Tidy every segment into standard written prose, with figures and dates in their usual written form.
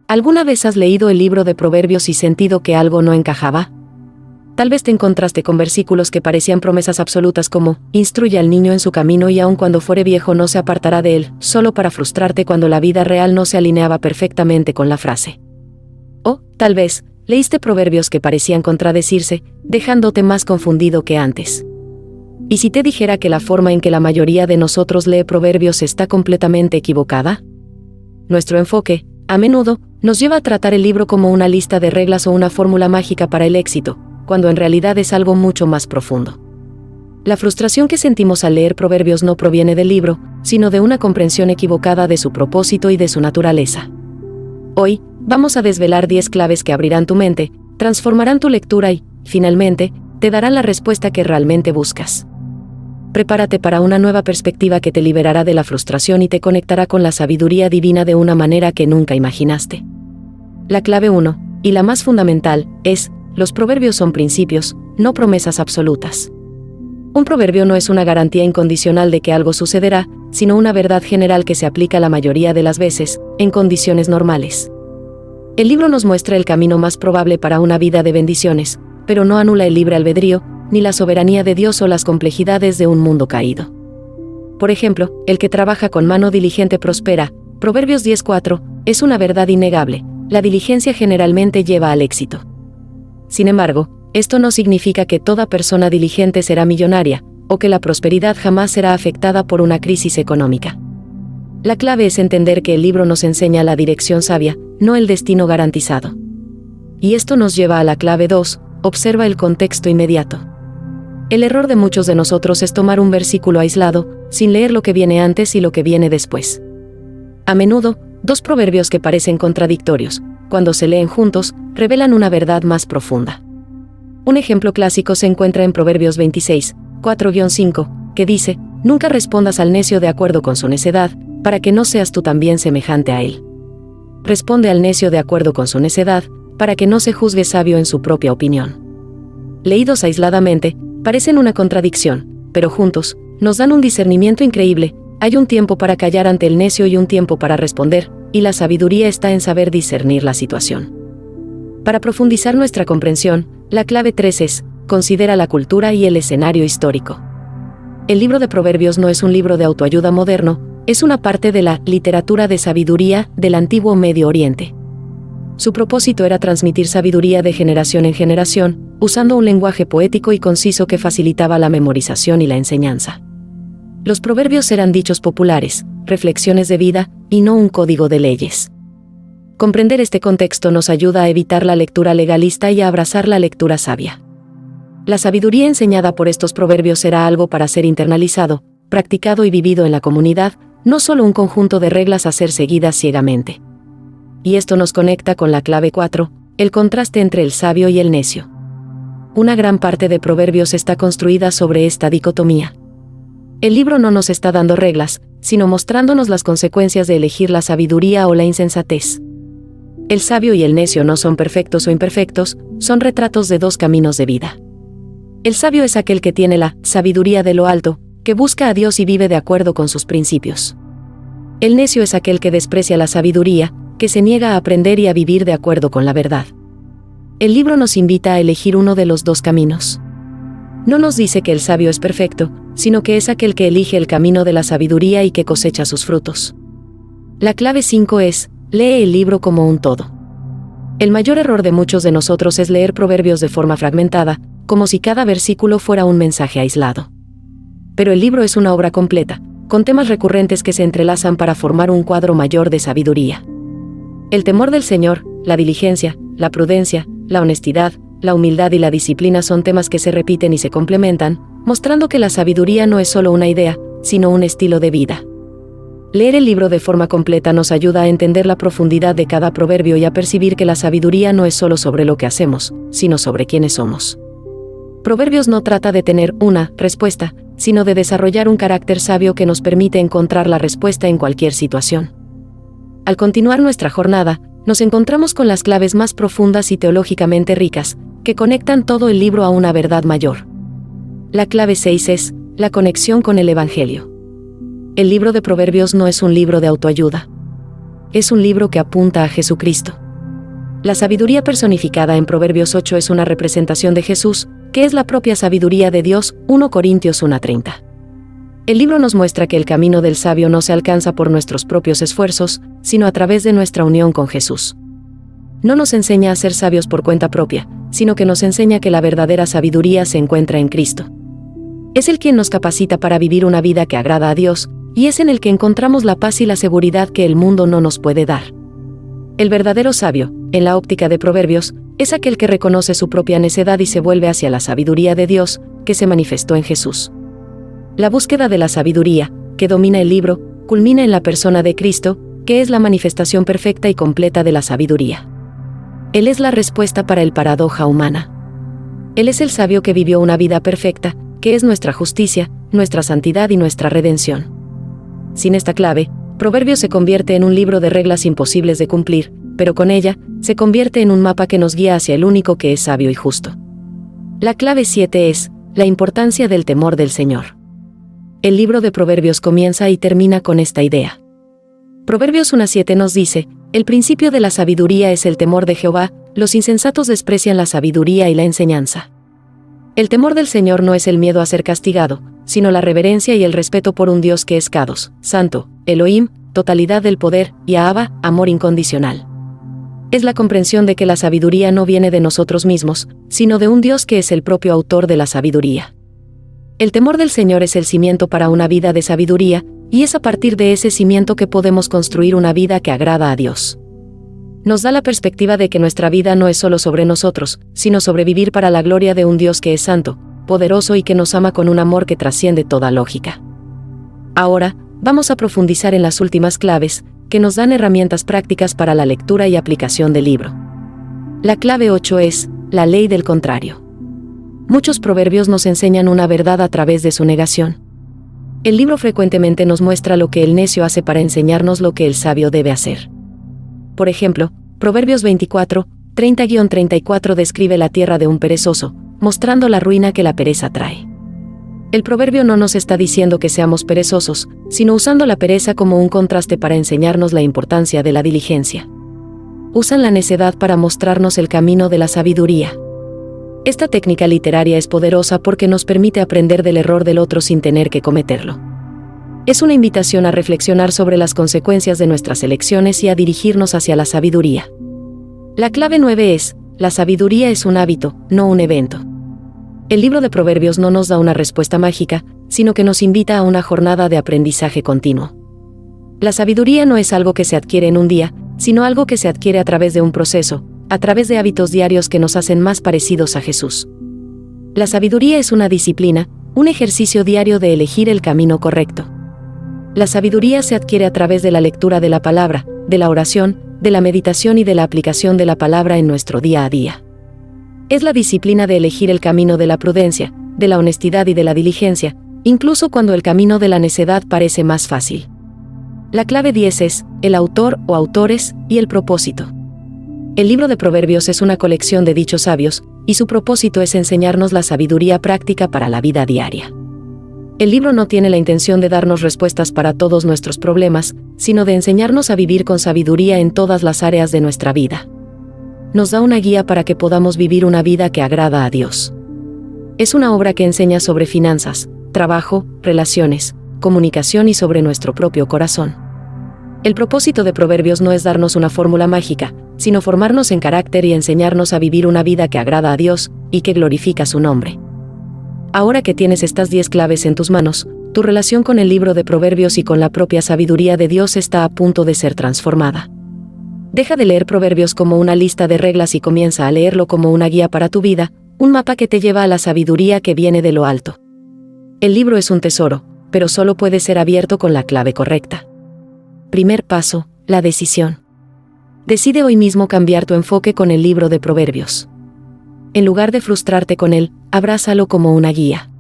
¿Alguna vez has leído el libro de Proverbios y sentido que algo no encajaba? Tal vez te encontraste con versículos que parecían promesas absolutas como, instruye al niño en su camino y aun cuando fuere viejo no se apartará de él, solo para frustrarte cuando la vida real no se alineaba perfectamente con la frase. O, tal vez, leíste proverbios que parecían contradecirse, dejándote más confundido que antes. ¿Y si te dijera que la forma en que la mayoría de nosotros lee proverbios está completamente equivocada? Nuestro enfoque, a menudo, nos lleva a tratar el libro como una lista de reglas o una fórmula mágica para el éxito, cuando en realidad es algo mucho más profundo. La frustración que sentimos al leer proverbios no proviene del libro, sino de una comprensión equivocada de su propósito y de su naturaleza. Hoy, vamos a desvelar 10 claves que abrirán tu mente, transformarán tu lectura y, finalmente, te darán la respuesta que realmente buscas. Prepárate para una nueva perspectiva que te liberará de la frustración y te conectará con la sabiduría divina de una manera que nunca imaginaste. La clave 1, y la más fundamental, es: los proverbios son principios, no promesas absolutas. Un proverbio no es una garantía incondicional de que algo sucederá, sino una verdad general que se aplica la mayoría de las veces, en condiciones normales. El libro nos muestra el camino más probable para una vida de bendiciones, pero no anula el libre albedrío, ni la soberanía de Dios o las complejidades de un mundo caído. Por ejemplo, el que trabaja con mano diligente prospera, Proverbios 10:4, es una verdad innegable: la diligencia generalmente lleva al éxito. Sin embargo, esto no significa que toda persona diligente será millonaria, o que la prosperidad jamás será afectada por una crisis económica. La clave es entender que el libro nos enseña la dirección sabia, no el destino garantizado. Y esto nos lleva a la clave 2, observa el contexto inmediato. El error de muchos de nosotros es tomar un versículo aislado, sin leer lo que viene antes y lo que viene después. A menudo, dos proverbios que parecen contradictorios, cuando se leen juntos, revelan una verdad más profunda. Un ejemplo clásico se encuentra en Proverbios 26, 4-5, que dice: nunca respondas al necio de acuerdo con su necedad, para que no seas tú también semejante a él. Responde al necio de acuerdo con su necedad, para que no se juzgue sabio en su propia opinión. Leídos aisladamente, parecen una contradicción, pero juntos, nos dan un discernimiento increíble. Hay un tiempo para callar ante el necio y un tiempo para responder, y la sabiduría está en saber discernir la situación. Para profundizar nuestra comprensión, la clave 3 es: considera la cultura y el escenario histórico. El libro de Proverbios no es un libro de autoayuda moderno, es una parte de la literatura de sabiduría del antiguo Medio Oriente. Su propósito era transmitir sabiduría de generación en generación, usando un lenguaje poético y conciso que facilitaba la memorización y la enseñanza. Los proverbios eran dichos populares, reflexiones de vida, y no un código de leyes. Comprender este contexto nos ayuda a evitar la lectura legalista y a abrazar la lectura sabia. La sabiduría enseñada por estos proverbios era algo para ser internalizado, practicado y vivido en la comunidad, no solo un conjunto de reglas a ser seguidas ciegamente. Y esto nos conecta con la clave 4, el contraste entre el sabio y el necio. Una gran parte de Proverbios está construida sobre esta dicotomía. El libro no nos está dando reglas, sino mostrándonos las consecuencias de elegir la sabiduría o la insensatez. El sabio y el necio no son perfectos o imperfectos, son retratos de dos caminos de vida. El sabio es aquel que tiene la sabiduría de lo alto, que busca a Dios y vive de acuerdo con sus principios. El necio es aquel que desprecia la sabiduría, que se niega a aprender y a vivir de acuerdo con la verdad. El libro nos invita a elegir uno de los dos caminos. No nos dice que el sabio es perfecto, sino que es aquel que elige el camino de la sabiduría y que cosecha sus frutos. La clave 5 es: lee el libro como un todo. El mayor error de muchos de nosotros es leer proverbios de forma fragmentada, como si cada versículo fuera un mensaje aislado. Pero el libro es una obra completa, con temas recurrentes que se entrelazan para formar un cuadro mayor de sabiduría. El temor del Señor, la diligencia, la prudencia, la honestidad, la humildad y la disciplina son temas que se repiten y se complementan, mostrando que la sabiduría no es solo una idea, sino un estilo de vida. Leer el libro de forma completa nos ayuda a entender la profundidad de cada proverbio y a percibir que la sabiduría no es solo sobre lo que hacemos, sino sobre quiénes somos. Proverbios no trata de tener una respuesta, sino de desarrollar un carácter sabio que nos permite encontrar la respuesta en cualquier situación. Al continuar nuestra jornada, nos encontramos con las claves más profundas y teológicamente ricas, que conectan todo el libro a una verdad mayor. La clave 6 es: la conexión con el Evangelio. El libro de Proverbios no es un libro de autoayuda. es un libro que apunta a Jesucristo. La sabiduría personificada en Proverbios 8 es una representación de Jesús, que es la propia sabiduría de Dios, 1 Corintios 1:30. El libro nos muestra que el camino del sabio no se alcanza por nuestros propios esfuerzos, sino a través de nuestra unión con Jesús. No nos enseña a ser sabios por cuenta propia, sino que nos enseña que la verdadera sabiduría se encuentra en Cristo. Es Él quien nos capacita para vivir una vida que agrada a Dios, y es en el que encontramos la paz y la seguridad que el mundo no nos puede dar. El verdadero sabio, en la óptica de Proverbios, es aquel que reconoce su propia necedad y se vuelve hacia la sabiduría de Dios, que se manifestó en Jesús. La búsqueda de la sabiduría, que domina el libro, culmina en la persona de Cristo, que es la manifestación perfecta y completa de la sabiduría. Él es la respuesta para el paradoja humana. Él es el sabio que vivió una vida perfecta, que es nuestra justicia, nuestra santidad y nuestra redención. Sin esta clave, Proverbios se convierte en un libro de reglas imposibles de cumplir, pero con ella, se convierte en un mapa que nos guía hacia el único que es sabio y justo. La clave 7 es, la importancia del temor del Señor. El libro de Proverbios comienza y termina con esta idea. Proverbios 1:7 nos dice, el principio de la sabiduría es el temor de Jehová, los insensatos desprecian la sabiduría y la enseñanza. El temor del Señor no es el miedo a ser castigado, sino la reverencia y el respeto por un Dios que es Kados, Santo, Elohim, totalidad del poder, y Ahava, amor incondicional. Es la comprensión de que la sabiduría no viene de nosotros mismos, sino de un Dios que es el propio autor de la sabiduría. El temor del Señor es el cimiento para una vida de sabiduría, y es a partir de ese cimiento que podemos construir una vida que agrada a Dios. Nos da la perspectiva de que nuestra vida no es solo sobre nosotros, sino sobre vivir para la gloria de un Dios que es santo, poderoso y que nos ama con un amor que trasciende toda lógica. Ahora, vamos a profundizar en las últimas claves, que nos dan herramientas prácticas para la lectura y aplicación del libro. La clave 8 es, la ley del contrario. Muchos proverbios nos enseñan una verdad a través de su negación. El libro frecuentemente nos muestra lo que el necio hace para enseñarnos lo que el sabio debe hacer. Por ejemplo, Proverbios 24, 30-34 describe la tierra de un perezoso, mostrando la ruina que la pereza trae. El proverbio no nos está diciendo que seamos perezosos, sino usando la pereza como un contraste para enseñarnos la importancia de la diligencia. Usan la necedad para mostrarnos el camino de la sabiduría. Esta técnica literaria es poderosa porque nos permite aprender del error del otro sin tener que cometerlo. Es una invitación a reflexionar sobre las consecuencias de nuestras elecciones y a dirigirnos hacia la sabiduría. La clave 9 es, la sabiduría es un hábito, no un evento. El libro de Proverbios no nos da una respuesta mágica, sino que nos invita a una jornada de aprendizaje continuo. La sabiduría no es algo que se adquiere en un día, sino algo que se adquiere a través de un proceso, a través de hábitos diarios que nos hacen más parecidos a Jesús. La sabiduría es una disciplina, un ejercicio diario de elegir el camino correcto. La sabiduría se adquiere a través de la lectura de la palabra, de la oración, de la meditación y de la aplicación de la palabra en nuestro día a día. Es la disciplina de elegir el camino de la prudencia, de la honestidad y de la diligencia, incluso cuando el camino de la necedad parece más fácil. La clave 10 es, el autor o autores, y el propósito. El libro de Proverbios es una colección de dichos sabios, y su propósito es enseñarnos la sabiduría práctica para la vida diaria. El libro no tiene la intención de darnos respuestas para todos nuestros problemas, sino de enseñarnos a vivir con sabiduría en todas las áreas de nuestra vida. Nos da una guía para que podamos vivir una vida que agrada a Dios. Es una obra que enseña sobre finanzas, trabajo, relaciones, comunicación y sobre nuestro propio corazón. El propósito de Proverbios no es darnos una fórmula mágica, sino formarnos en carácter y enseñarnos a vivir una vida que agrada a Dios y que glorifica su nombre. Ahora que tienes estas 10 claves en tus manos, tu relación con el libro de Proverbios y con la propia sabiduría de Dios está a punto de ser transformada. Deja de leer Proverbios como una lista de reglas y comienza a leerlo como una guía para tu vida, un mapa que te lleva a la sabiduría que viene de lo alto. El libro es un tesoro, pero solo puede ser abierto con la clave correcta. Primer paso, la decisión. Decide hoy mismo cambiar tu enfoque con el libro de Proverbios. En lugar de frustrarte con él, abrázalo como una guía.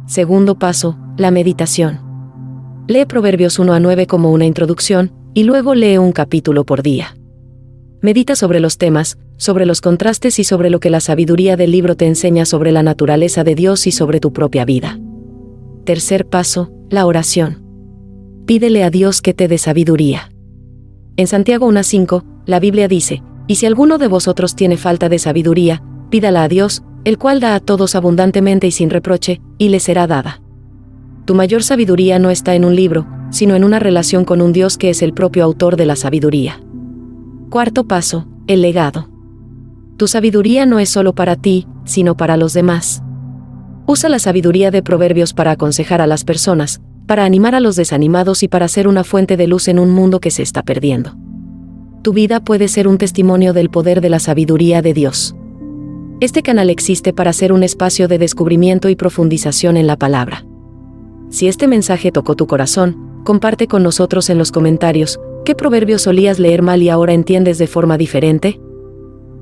Segundo paso, la meditación. Lee Proverbios 1-9 como una introducción, y luego lee un capítulo por día. Medita sobre los temas, sobre los contrastes y sobre lo que la sabiduría del libro te enseña sobre la naturaleza de Dios y sobre tu propia vida. Tercer paso, la oración. Pídele a Dios que te dé sabiduría. En Santiago 1:5, la Biblia dice, «Y si alguno de vosotros tiene falta de sabiduría, pídala a Dios, el cual da a todos abundantemente y sin reproche, y le será dada». Tu mayor sabiduría no está en un libro, sino en una relación con un Dios que es el propio autor de la sabiduría. Cuarto paso, el legado. Tu sabiduría no es solo para ti, sino para los demás. Usa la sabiduría de Proverbios para aconsejar a las personas, para animar a los desanimados y para ser una fuente de luz en un mundo que se está perdiendo. Tu vida puede ser un testimonio del poder de la sabiduría de Dios. Este canal existe para ser un espacio de descubrimiento y profundización en la palabra. Si este mensaje tocó tu corazón, comparte con nosotros en los comentarios qué proverbios solías leer mal y ahora entiendes de forma diferente.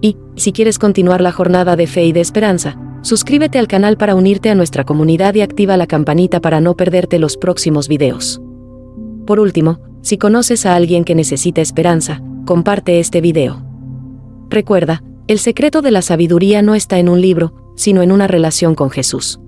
Y, si quieres continuar la jornada de fe y de esperanza, suscríbete al canal para unirte a nuestra comunidad y activa la campanita para no perderte los próximos videos. Por último, si conoces a alguien que necesita esperanza, comparte este video. Recuerda, el secreto de la sabiduría no está en un libro, sino en una relación con Jesús.